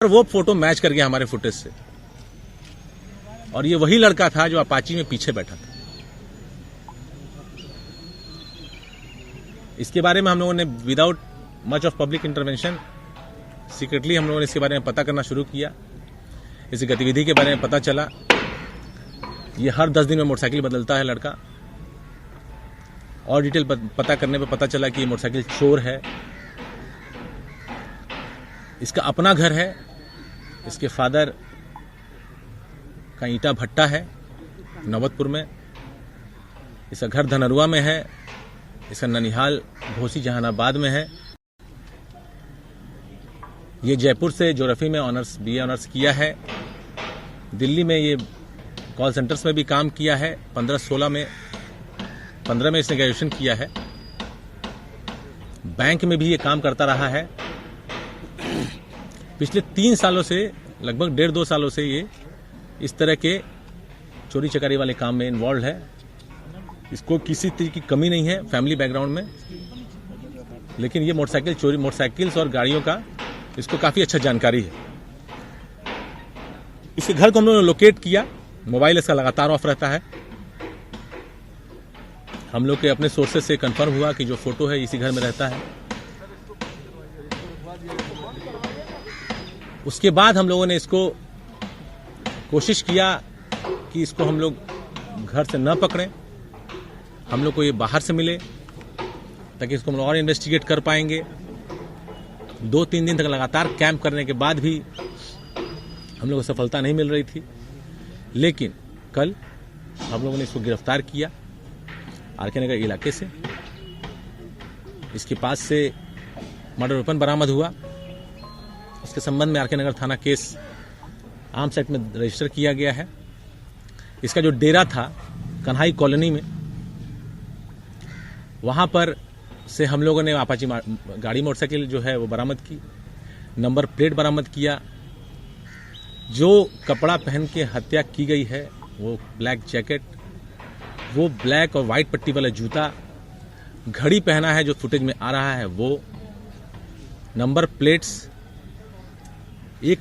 और वो photo match कर गया हमारे फुटेज से, और ये वही लड़का था जो अपाची में पीछे बैठा था। इसके बारे में हम लोगों ने without much of public intervention secretly हम लोगों ने इसके बारे में पता करना शुरू किया। इस गतिविधि के बारे में पता चला। ये हर 10 दिन में मोटरसाइकिल बदलता है लड़का, और डिटेल पता करने पे पता चला कि ये मोटरसाइकिल चोर है। इसका अपना घर है, इसके फादर का ईंटा भट्टा है नौबतपुर में, इसका घर धनरुआ में है, इसका ननिहाल घोसी जहानाबाद में है। ये जयपुर से ज्योग्राफी में ऑनर्स बीए ऑनर्स किया है। दिल्ली में ये कॉल सेंटर्स में भी काम किया है। 15 में इसने ग्रेजुएशन किया है। बैंक में भी ये काम करता रहा है। पिछले 3 सालों से, लगभग 1.5-2 सालों से ये इस तरह के चोरी चकारी वाले काम में इन्वॉल्व है। इसको किसी तरह की कमी नहीं है फैमिली बैकग्राउंड में, लेकिन ये मोटरसाइकिल्स और गाड़ियों का इसको काफी अच्छा जानकारी है। इसके घर को हम लोगों ने लोकेट किया। मोबाइल इसका लगातार ऑफ रहता है। हम लोग के अपने सोर्सेज से कंफर्म हुआ कि जो फोटो है इसी घर में रहता है। उसके बाद हम लोगों ने इसको कोशिश किया कि इसको हम लोग घर से न पकड़ें, हम लोग को ये बाहर से मिले ताकि इसको हम लोग और इन्वेस्टिगेट कर पाएंगे। 2-3 दिन तक लगातार कैंप करने के बाद भी हम लोग को सफलता नहीं मिल रही थी, लेकिन कल हम लोगों ने इसको गिरफ्तार किया आरके नगर इलाके से। इसके पास से मर्डर वेपन बरामद हुआ। उसके संबंध में आरके नगर थाना केस आर्म्स एक्ट में रजिस्टर किया गया है। इसका जो डेरा था कन्हाई कॉलोनी में, वहां पर से हम लोगों ने अपाची गाड़ी मोटरसाइकिल जो है वो बरामद की, नंबर प्लेट बरामद किया। जो कपड़ा पहन के हत्या की गई है वो ब्लैक जैकेट, वो ब्लैक और व्हाइट पट्टी वाला जूता, घड़ी पहना है जो फुटेज में आ रहा है वो, नंबर प्लेट्स, एक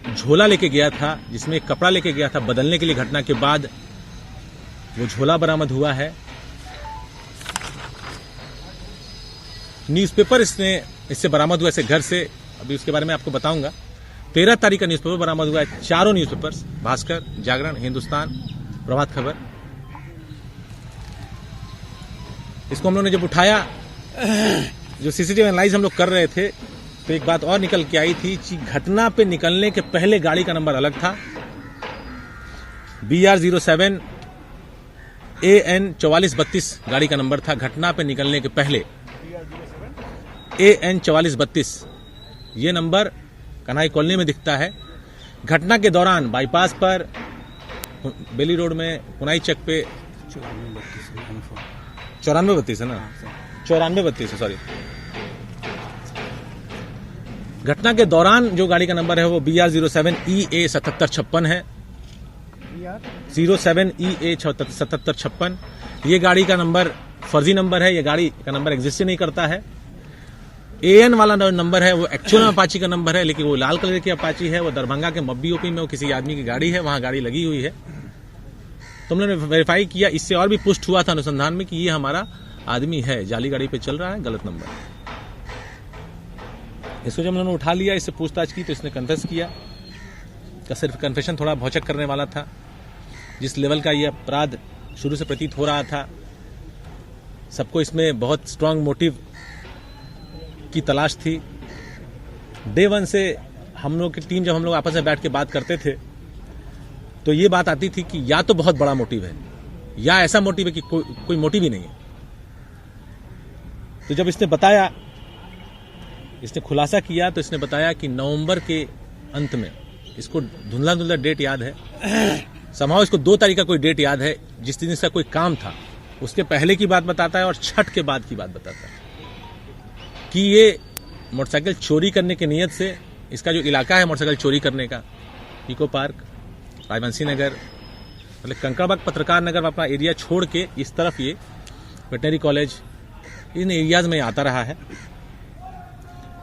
झोला लेके गया था जिसमें एक कपड़ा लेके गया था बदलने के लिए घटना के बाद, वो झोला बरामद हुआ है। न्यूज़पेपर इससे बरामद हुआ इसे घर से, अभी उसके बारे में आपको बताऊंगा। 13 तारीख का न्यूज़पेपर बरामद हुआ है। 4 न्यूज़पेपर्स, भास्कर, जागरण, हिंदुस्तान, प्रभात खबर। इसको हम लोगों ने जब उठाया, जो सीसीटीवी एनालाइज हम लोग कर रहे थे, तो एक बात और निकल के आई थी कि घटना पे निकलने के पहले गाड़ी का नंबर अलग था। BR07 AN 4432 गाड़ी का नंबर था घटना पे निकलने के पहले। AN 4432 ये नंबर कन्हाई कॉलोनी में दिखता है। घटना के दौरान बाईपास पर बेली रोड में पुनाई चक पे 9432 है ना, 9432 सॉरी। घटना के दौरान जो गाड़ी का नंबर है वो BR07 EA 7756 है। 07 EA 7756 ये गाड़ी का नंबर फर्जी नंबर है। ये गाड़ी का नंबर एग्जिस्ट नहीं करता है। AN वाला नंबर है वो एक्चुअल में अपाची का नंबर है, लेकिन वो लाल कलर की अपाची है। वो दरभंगा के मब्बी ओपी में वो किसी आदमी की गाड़ी है, वहां गाड़ी लगी हुई है। तो हम लोगों ने वेरीफाई किया। इससे और भी पुष्ट हुआ था अनुसंधान में कि ये हमारा आदमी है, जाली गाड़ी पे चल रहा है, गलत नंबर। इसको जब उन्होंने उठा लिया, इससे पूछताछ की तो इसने कन्फेस किया। का सिर्फ कन्फेशन थोड़ा भौचक करने वाला था। जिस लेवल का ये अपराध शुरू से प्रतीत हो रहा था, सबको इसमें बहुत स्ट्रांग मोटिव की तलाश थी। डे 1 से हम लोग की टीम, जब हम लोग आपस में बैठ के बात करते थे, तो ये बात आती थी कि या तो बहुत बड़ा मोटिव है या ऐसा मोटिव है कि कोई मोटिव ही नहीं है। तो जब इसने बताया, इसने खुलासा किया, तो इसने बताया कि नवंबर के अंत में, इसको धुंधला धुंधला डेट याद है, समाव इसको 2 तारीख का कोई डेट याद है जिस दिन इसका कोई काम था, उसके पहले की बात बताता है और छठ के बाद की बात बताता है कि ये मोटरसाइकिल चोरी करने की नीयत से, इसका जो इलाका है मोटरसाइकिल चोरी करने का, इको पार्क, राजवंशी नगर, मतलब कंकड़बाग, पत्रकार नगर, अपना एरिया छोड़ के इस तरफ ये वेटनरी कॉलेज, इन एरियाज में आता रहा है।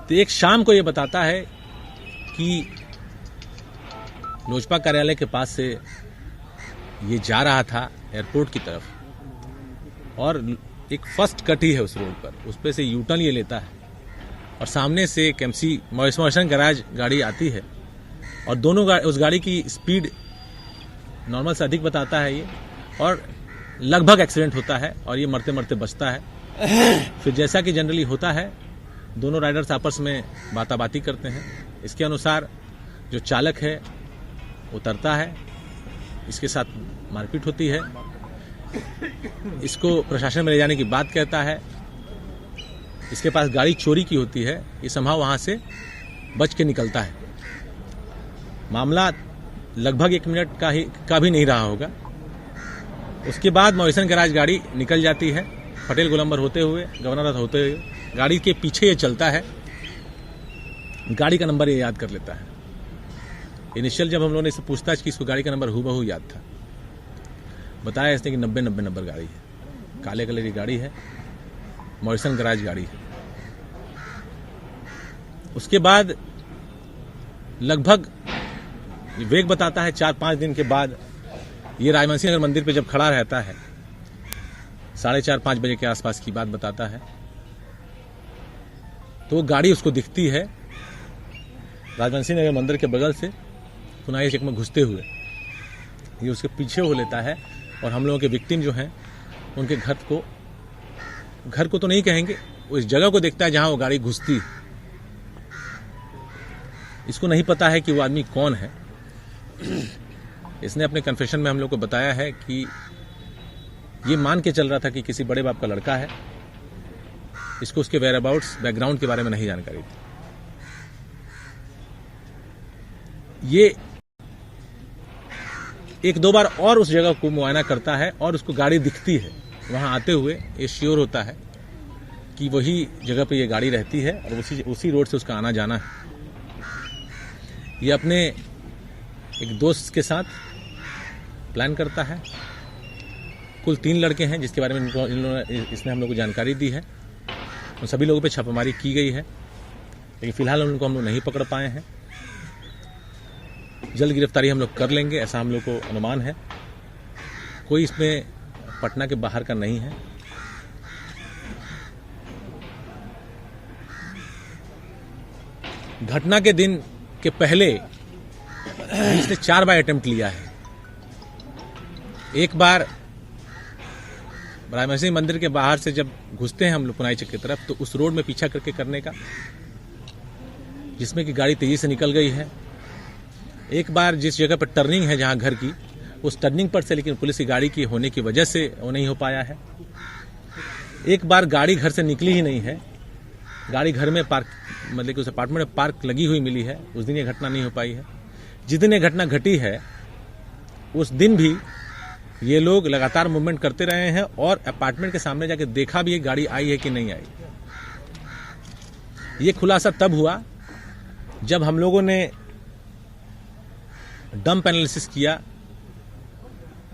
तो एक शाम को ये बताता है कि लोजपा कार्यालय के पास से ये जा रहा था एयरपोर्ट की तरफ और एक फर्स्ट कट ही है उस रोड पर, उस पे से यू टर्न ये लेता है और सामने से एक एमसी मॉइसन गैराज गाड़ी आती है और दोनों उस गाड़ी की स्पीड नॉर्मल से अधिक बताता है ये और लगभग एक्सीडेंट होता है और ये मरते मरते बचता है। फिर जैसा कि जनरली होता है दोनों राइडर्स आपस में बाताबाती करते हैं। इसके अनुसार जो चालक है उतरता है, इसके साथ मारपीट होती है, इसको प्रशासन में ले जाने की बात कहता है। इसके पास गाड़ी चोरी की होती है, ये संभव वहां से बच के निकलता है। मामला लगभग 1 मिनट का भी नहीं रहा होगा। उसके बाद मॉइसन गैराज गाड़ी निकल जाती है, पटेल गोलंबर होते हुए, गवर्नर होते हुए। गाड़ी के पीछे ये चलता है, गाड़ी का नंबर ये याद कर लेता है। इनिशियल जब हम लोगों ने इससे पूछताछ की, इसको गाड़ी का नंबर हूबहू याद था। बताया इसने कि 90 नंबर गाड़ी है, काले कलर की गाड़ी है, मॉइसन गैराज गाड़ी है। उसके बाद लगभग वेग बताता है 4-5 दिन के बाद ये राजवंशी नगर मंदिर पे जब खड़ा रहता है, 4:30-5 बजे के आसपास की बात बताता है, तो वो गाड़ी उसको दिखती है राजवंशी नगर मंदिर के बगल से पुनाई चक में घुसते हुए। ये उसके पीछे हो लेता है और हम लोगों के विक्टिम जो हैं उनके घर को तो नहीं कहेंगे, वो इस जगह को देखता है जहां वो गाड़ी घुसती है। इसको नहीं पता है कि वो आदमी कौन है। इसने अपने कन्फेशन में हम लोग को बताया है कि ये मान के चल रहा था कि किसी बड़े बाप का लड़का है, इसको उसके वेयर अबाउट्स बैकग्राउंड के बारे में नहीं जानकारी थी। ये 1-2 बार और उस जगह को मुआयना करता है और उसको गाड़ी दिखती है वहां आते हुए। ये श्योर होता है कि वही जगह पे ये गाड़ी रहती है और उसी रोड से उसका आना जाना है। ये अपने एक दोस्त के साथ प्लान करता है। कुल 3 लड़के हैं जिसके बारे में इसने हम लोग को जानकारी दी है। उन सभी लोगों पे छापेमारी की गई है, लेकिन फिलहाल उनको हम लोग नहीं पकड़ पाए हैं। जल्द गिरफ्तारी हम लोग कर लेंगे, ऐसा हम लोग को अनुमान है। कोई इसमें पटना के बाहर का नहीं है। घटना के दिन के पहले इसने 4 बार अटेम्प्ट लिया है। एक बार राजवंशी मंदिर के बाहर से जब घुसते हैं हम लोग पुनाई चक की तरफ, तो उस रोड में पीछा करने का, जिसमें कि गाड़ी तेजी से निकल गई है। एक बार जिस जगह पर टर्निंग है जहां घर की, उस टर्निंग पर से लेकिन पुलिस की गाड़ी की होने की वजह से वो नहीं हो पाया है। एक बार गाड़ी घर से निकली ही नहीं है, गाड़ी घर में पार्क, मतलब कि उस अपार्टमेंट में पार्क लगी हुई मिली है। उस दिन ये घटना नहीं हो पाई है। जिस दिन ये घटना घटी है उस दिन भी ये लोग लगातार मूवमेंट करते रहे हैं और अपार्टमेंट के सामने जाके देखा भी है गाड़ी आई है कि नहीं आई। ये खुलासा तब हुआ जब हम लोगों ने डंप एनालिसिस किया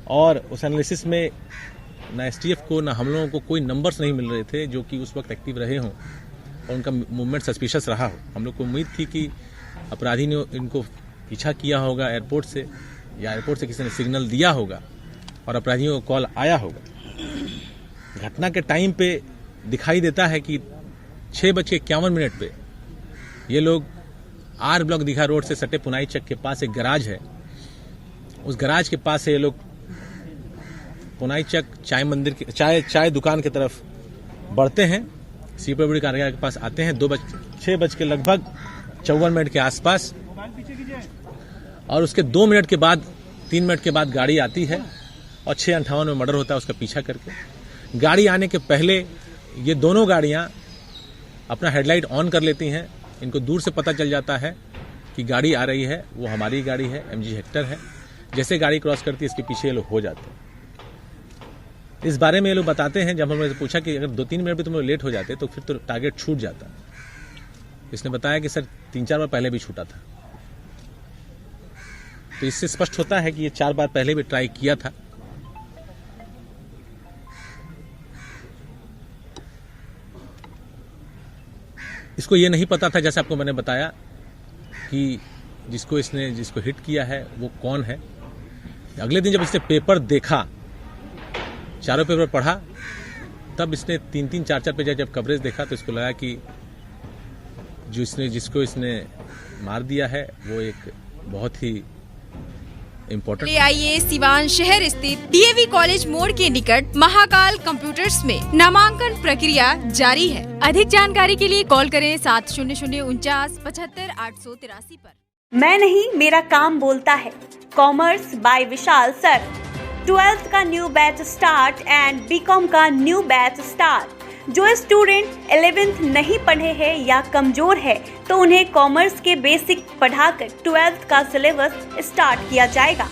और उस एनालिसिस में ना एसटीएफ को ना हम लोगों को कोई नंबर्स नहीं मिल रहे थे जो कि उस वक्त एक्टिव रहे हों और उनका मूवमेंट सस्पिशियस रहा हो। हम लोग को उम्मीद थी कि अपराधी ने इनको पीछा किया होगा एयरपोर्ट से, या एयरपोर्ट से किसी ने सिग्नल दिया होगा और अपराधियों को कॉल आया होगा। घटना के टाइम पे दिखाई देता है कि 6:51 पे ये लोग आर ब्लॉक दीघा रोड से सटे पुनाई चक के पास एक गैराज है, उस गैराज के पास से ये लोग पुनाई चक चाय दुकान की तरफ बढ़ते हैं। सीपीडब्ल्यूडी कार्यालय के पास आते हैं 6:54 के आसपास, और उसके 2 मिनट के बाद 3 मिनट के बाद गाड़ी आती है और 6:58 में मर्डर होता है उसका पीछा करके। गाड़ी आने के पहले ये दोनों गाड़ियां अपना हेडलाइट ऑन कर लेती हैं। इनको दूर से पता चल जाता है कि गाड़ी आ रही है, वो हमारी गाड़ी है, एमजी हेक्टर है। जैसे गाड़ी क्रॉस करती है इसके पीछे ये लोग हो जाते हैं। इस बारे में ये लोग बताते हैं, जब हमने पूछा कि अगर 2-3 मिनट भी तुम लोग लेट हो जाते तो फिर तो टारगेट छूट जाता। इसने बताया कि सर 3-4 बार पहले भी छूटा था। तो इससे स्पष्ट होता है कि ये 4 बार पहले भी ट्राई किया था। इसको ये नहीं पता था, जैसे आपको मैंने बताया, कि जिसको हिट किया है वो कौन है। अगले दिन जब इसने पेपर देखा, चारों पेपर पढ़ा, तब इसने 3-3, 4-4 पेज जब कवरेज देखा तो इसको लगा कि जिसको इसने मार दिया है वो एक बहुत ही इम्पोर्टेंट। ले आइए सिवान शहर स्थित डीएवी कॉलेज मोड़ के निकट महाकाल कंप्यूटर्स में नामांकन प्रक्रिया जारी है। अधिक जानकारी के लिए कॉल करें 7049475883 पर। मैं नहीं, मेरा काम बोलता है। Commerce by Vishal sir. 12th का new batch start and BCom का न्यू बैच स्टार्ट। जो स्टूडेंट 11th नहीं पढ़े हैं या कमजोर है तो उन्हें कॉमर्स के बेसिक पढ़ाकर 12th का सिलेबस स्टार्ट किया जाएगा।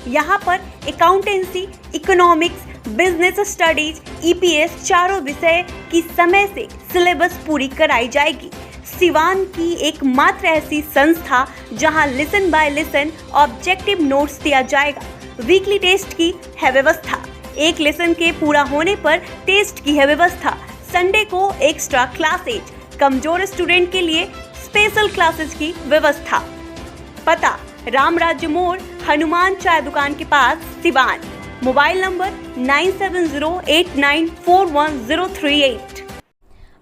यहाँ पर accountancy, economics, business studies, EPS चारों विषय की समय से सिलेबस पूरी कराई जाएगी। सिवान की एकमात्र ऐसी संस्था जहां lesson by lesson objective notes दिया जाएगा। वीकली टेस्ट की है व्यवस्था। एक लेसन के पूरा होने पर टेस्ट की है व्यवस्था। संडे को एक्स्ट्रा क्लासेज, कमजोर स्टूडेंट के लिए स्पेशल क्लासेस की व्यवस्था। पता राम राज्य मोड़, हनुमान चाय दुकान के पास, सिवान। Mobile number 9708941038।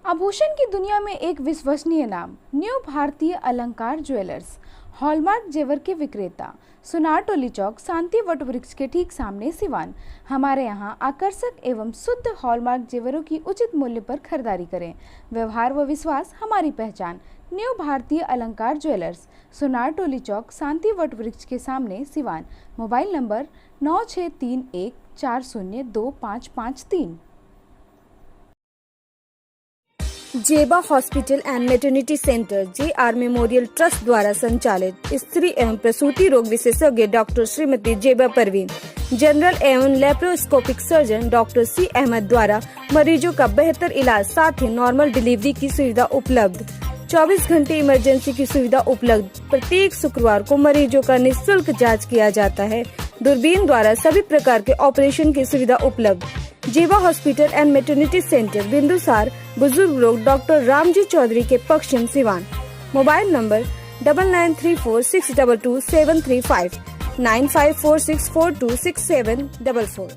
आभूषण की दुनिया में एक विश्वसनीय नाम, न्यू भारतीय अलंकार ज्वेलर्स, हॉलमार्क जेवर के विक्रेता, सुनार टोली चौक, शांति वट वृक्ष के ठीक सामने, सिवान। हमारे यहाँ आकर्षक एवं शुद्ध हॉलमार्क जेवरों की उचित मूल्य पर खरीदारी करें। व्यवहार व विश्वास हमारी पहचान। न्यू भारतीय अलंकार ज्वेलर्स, सुनार टोली चौक, शांति वट वृक्ष के सामने, सिवान। Mobile number 9631402553। जेबा hospital and maternity centre JR memorial trust द्वारा संचालित स्त्री एवं प्रसूति रोग विशेषज्ञ डॉक्टर श्रीमती जेबा परवीन, जनरल एवं laparoscopic surgeon doctor C Ahmad द्वारा मरीजों का बेहतर इलाज, साथ ही नॉर्मल डिलीवरी की सुविधा उपलब्ध। 24 घंटे इमरजेंसी की सुविधा उपलब्ध। प्रत्येक शुक्रवार को मरीजों का निःशुल्क जांच किया जाता है। दूरबीन द्वारा सभी प्रकार के ऑपरेशन की सुविधा उपलब्ध। Zeba hospital and maternity centre, Bindusar, बुजुर्ग रोग, डॉक्टर रामजी चौधरी के पश्चिम, सिवान। Mobile number 9934622735, 9546426744।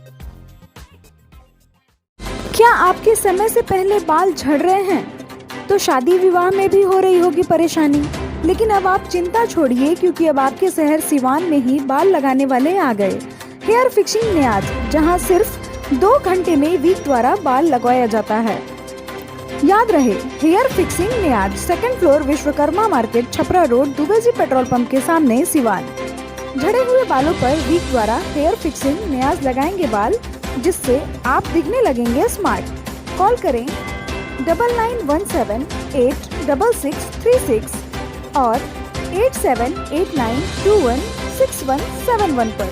क्या आपके समय से पहले बाल झड़ रहे हैं? तो शादी विवाह में भी हो रही होगी परेशानी। लेकिन अब आप चिंता छोड़िए, क्योंकि अब आपके शहर सिवान में ही बाल लगाने वाले आ गए। हेयर फिक्सिंग नियाज, जहां सिर्फ 2 घंटे में वीक द्वारा बाल लगवाया जाता है। याद रहे, hair fixing Niyaz, 2nd floor, Vishwakarma market, Chhapra road, Dubey ji petrol pump के सामने, सिवान। झड़े हुए बालों पर वीक द्वारा हेयर फिक्सिंग नियाज लगाएंगे बाल, जिससे आप दिखने लगेंगे स्मार्ट। कॉल करें 9917866636 और 8789216171 पर।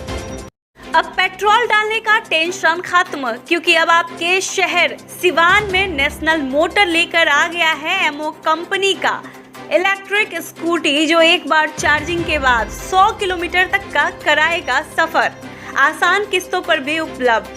अब पेट्रोल डालने का टेंशन खत्म, क्योंकि अब आपके शहर सिवान में नेशनल मोटर लेकर आ गया है एमओ कंपनी का इलेक्ट्रिक स्कूटी, जो एक बार चार्जिंग के बाद 100 किलोमीटर तक का कराएगा सफर। आसान किस्तों पर भी उपलब्ध।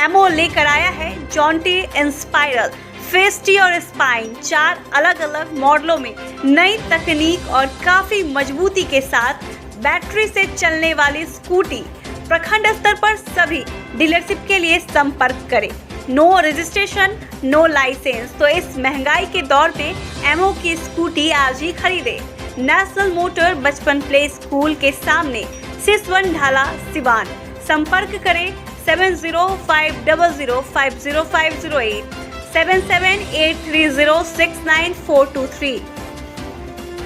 एमओ लेकर आया है जॉन्टी, इंस्पायरल, फेस्टी और स्पाइन, 4 अलग अलग मॉडलों में नई तकनीक और काफी मजबूती के साथ बैटरी से चलने वाली स्कूटी। प्रखंड स्तर पर सभी डीलरशिप के लिए संपर्क करें। No registration, no licence. तो इस महंगाई के दौर पे एमओ की स्कूटी आज ही खरीदे। नेशनल मोटर बचपन प्ले स्कूल के सामने, सिसवन ढाला, सिवान। संपर्क करें 7050050508, 7783069423।